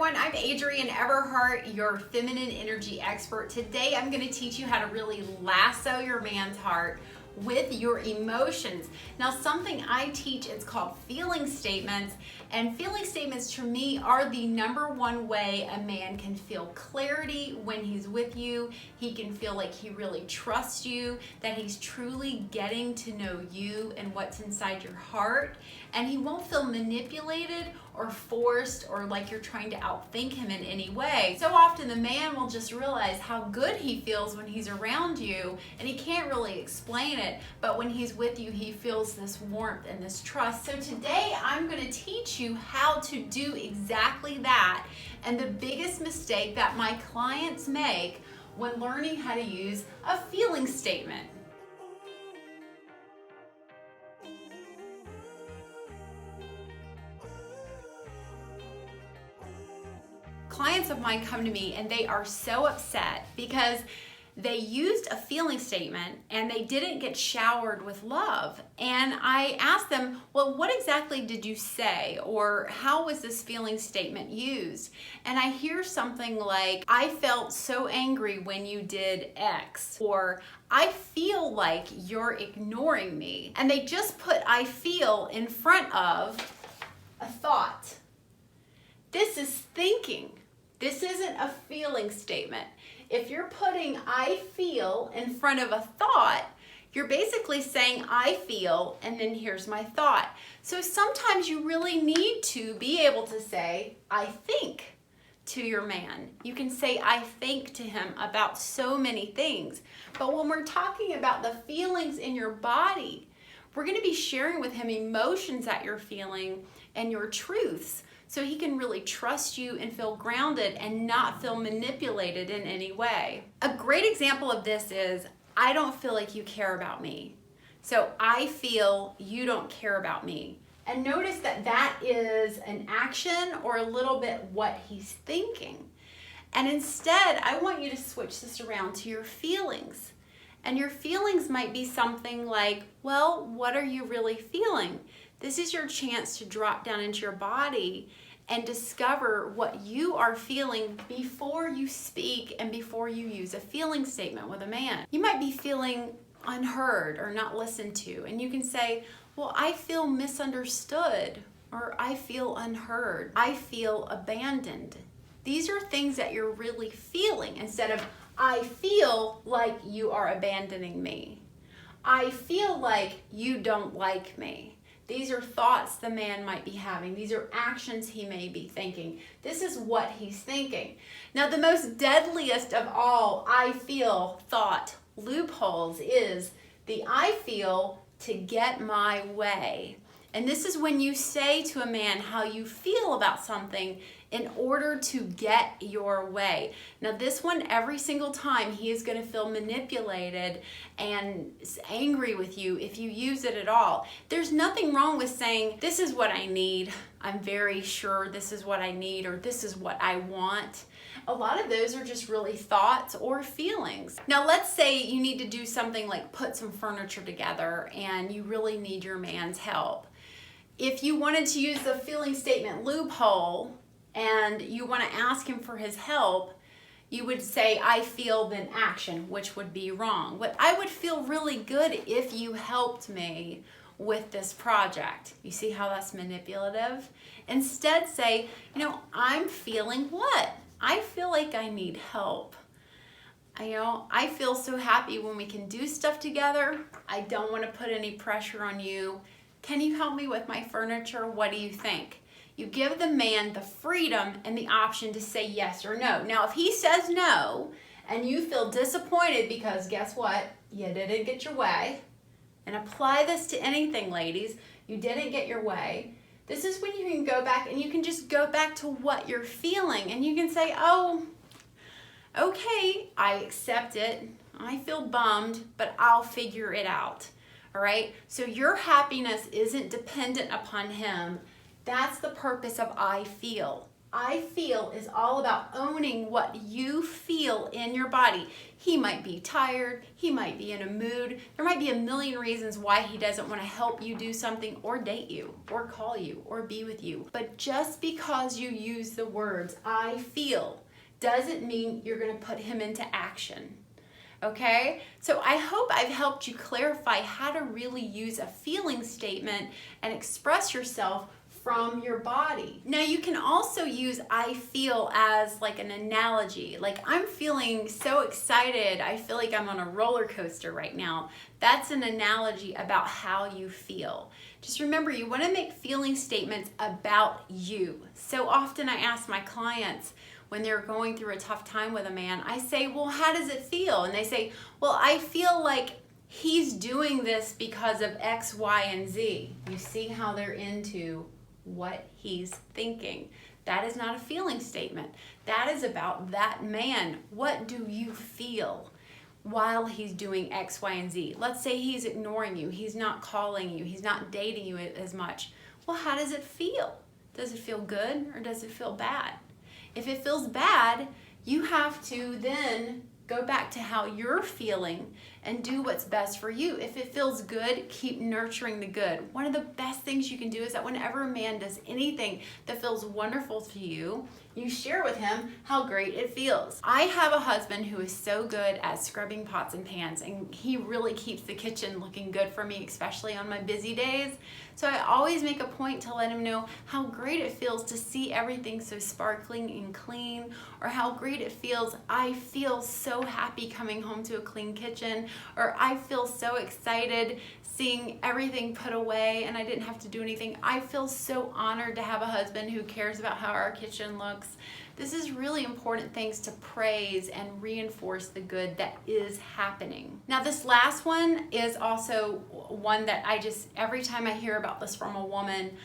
everyone, I'm Adrienne Everheart, your feminine energy expert. Today I'm going to teach you how to really lasso your man's heart with your emotions. Now, something I teach, it's called feeling statements, and feeling statements to me are the number one way a man can feel clarity when he's with you. He can feel like he really trusts you, that he's truly getting to know you and what's inside your heart, and he won't feel manipulated or forced or like you're trying to outthink him in any way. So often the man will just realize how good he feels when he's around you, and he can't really explain it, but when he's with you, he feels this warmth and this trust. So today I'm going to teach you how to do exactly that, and the biggest mistake that my clients make when learning how to use a feeling statement. Clients of mine come to me and they are so upset because they used a feeling statement and they didn't get showered with love. And I asked them, well, what exactly did you say? Or how was this feeling statement used? And I hear something like, I felt so angry when you did X, or I feel like you're ignoring me. And they just put I feel in front of a thought. This is thinking. This isn't a feeling statement. If you're putting I feel in front of a thought, you're basically saying I feel and then here's my thought. So sometimes you really need to be able to say I think to your man. You can say I think to him about so many things. But when we're talking about the feelings in your body, we're going to be sharing with him emotions that you're feeling and your truths, so he can really trust you and feel grounded and not feel manipulated in any way. A great example of this is, I don't feel like you care about me. So I feel you don't care about me. And notice that that is an action or a little bit what he's thinking. And instead, I want you to switch this around to your feelings. And your feelings might be something like, well, what are you really feeling? This is your chance to drop down into your body and discover what you are feeling before you speak and before you use a feeling statement with a man. You might be feeling unheard or not listened to, and you can say, well, I feel misunderstood, or I feel unheard. I feel abandoned. These are things that you're really feeling instead of, I feel like you are abandoning me. I feel like you don't like me. These are thoughts the man might be having. These are actions he may be thinking. This is what he's thinking. Now, the most deadliest of all I feel thought loopholes is the I feel to get my way. And this is when you say to a man how you feel about something in order to get your way. Now, this one, every single time, he is going to feel manipulated and angry with you if you use it at all. There's nothing wrong with saying, this is what I need. I'm very sure this is what I need, or this is what I want. A lot of those are just really thoughts or feelings. Now, let's say you need to do something like put some furniture together and you really need your man's help. If you wanted to use the feeling statement loophole and you want to ask him for his help, you would say, I feel, then action, which would be wrong. But I would feel really good if you helped me with this project. You see how that's manipulative? Instead say, I'm feeling what? I feel like I need help. I feel so happy when we can do stuff together. I don't want to put any pressure on you. Can you help me with my furniture? What do you think? You give the man the freedom and the option to say yes or no. Now, if he says no and you feel disappointed because guess what? You didn't get your way. And apply this to anything, ladies. You didn't get your way. This is when you can go back and you can just go back to what you're feeling. And you can say, oh, okay, I accept it. I feel bummed, but I'll figure it out. All right? So your happiness isn't dependent upon him. That's the purpose of I feel. I feel is all about owning what you feel in your body. He might be tired, he might be in a mood, there might be a million reasons why he doesn't want to help you do something or date you or call you or be with you. But just because you use the words I feel doesn't mean you're going to put him into action. Okay? So I hope I've helped you clarify how to really use a feeling statement and express yourself from your body. Now you can also use I feel as like an analogy. Like I'm feeling so excited. I feel like I'm on a roller coaster right now. That's an analogy about how you feel. Just remember, you want to make feeling statements about you. So often I ask my clients when they're going through a tough time with a man, I say, well, how does it feel? And they say, well, I feel like he's doing this because of X, Y, and Z. You see how they're into what he's thinking. That is not a feeling statement. That is about that man. What do you feel while he's doing X, Y, and Z? Let's say he's ignoring you. He's not calling you. He's not dating you as much. Well, how does it feel? Does it feel good or does it feel bad? If it feels bad, you have to then go back to how you're feeling and do what's best for you. If it feels good, keep nurturing the good. One of the best things you can do is that whenever a man does anything that feels wonderful to you, you share with him how great it feels. I have a husband who is so good at scrubbing pots and pans, and he really keeps the kitchen looking good for me, especially on my busy days. So I always make a point to let him know how great it feels to see everything so sparkling and clean, or how great it feels. I feel so happy coming home to a clean kitchen, or I feel so excited seeing everything put away and I didn't have to do anything. I feel so honored to have a husband who cares about how our kitchen looks. This is really important things to praise and reinforce the good that is happening. Now this last one is also one that every time I hear about this from a woman,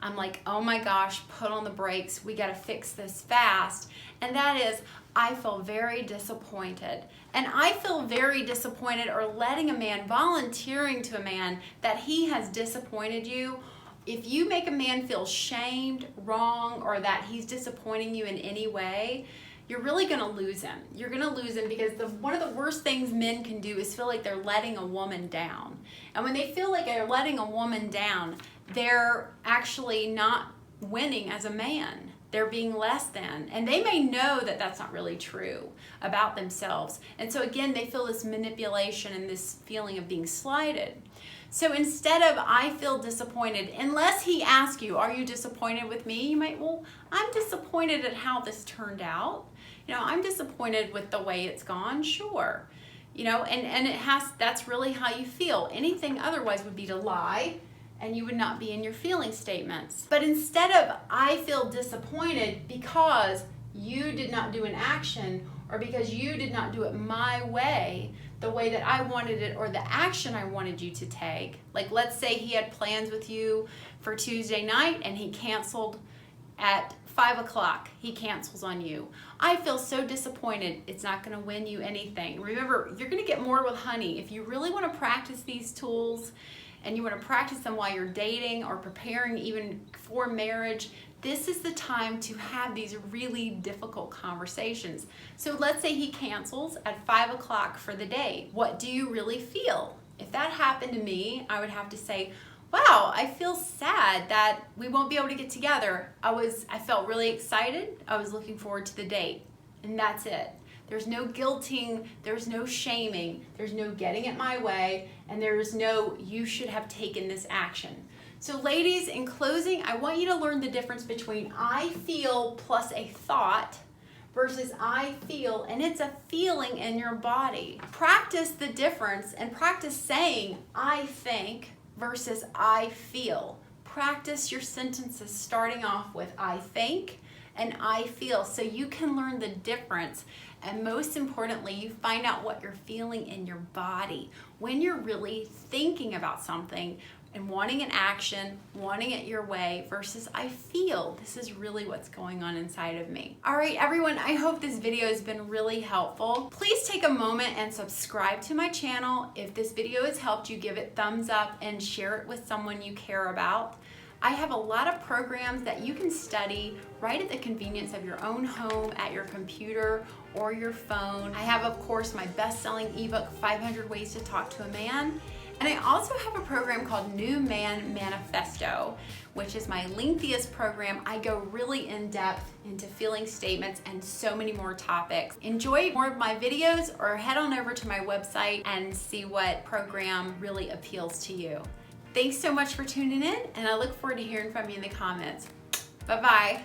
I'm like, oh my gosh, put on the brakes. We got to fix this fast. And that is, I feel very disappointed. And I feel very disappointed, or letting a man, volunteering to a man that he has disappointed you. If you make a man feel shamed, wrong, or that he's disappointing you in any way, you're really going to lose him. You're going to lose him because one of the worst things men can do is feel like they're letting a woman down. And when they feel like they're letting a woman down, they're actually not winning as a man. They're being less than. And they may know that that's not really true about themselves. And so again, they feel this manipulation and this feeling of being slighted. So instead of I feel disappointed, unless he asks you, are you disappointed with me? You might, well, I'm disappointed at how this turned out. I'm disappointed with the way it's gone, sure. And that's really how you feel. Anything otherwise would be to lie, and you would not be in your feeling statements. But instead of I feel disappointed because you did not do an action, or because you did not do it my way, the way that I wanted it, or the action I wanted you to take. Like let's say he had plans with you for Tuesday night and he canceled at 5 o'clock. He cancels on you. I feel so disappointed. It's not going to win you anything. Remember, you're going to get more with honey. If you really want to practice these tools and you want to practice them while you're dating or preparing even for marriage, this is the time to have these really difficult conversations. So let's say he cancels at 5 o'clock for the day. What do you really feel? If that happened to me, I would have to say, wow, I feel sad that we won't be able to get together. I felt really excited. I was looking forward to the date. And that's it. There's no guilting, there's no shaming, there's no getting it my way, and there's no you should have taken this action. So ladies, in closing, I want you to learn the difference between I feel plus a thought versus I feel, and it's a feeling in your body. Practice the difference and practice saying I think versus I feel. Practice your sentences starting off with I think and I feel, so you can learn the difference. And most importantly, you find out what you're feeling in your body when you're really thinking about something and wanting an action, wanting it your way, versus I feel this is really what's going on inside of me. All right, everyone, I hope this video has been really helpful. Please take a moment and subscribe to my channel. If this video has helped you, give it thumbs up and share it with someone you care about. I have a lot of programs that you can study right at the convenience of your own home, at your computer or your phone. I have, of course, my best-selling ebook, 500 Ways to Talk to a Man. And I also have a program called New Man Manifesto, which is my lengthiest program. I go really in depth into feeling statements and so many more topics. Enjoy more of my videos or head on over to my website and see what program really appeals to you. Thanks so much for tuning in, and I look forward to hearing from you in the comments. Bye-bye.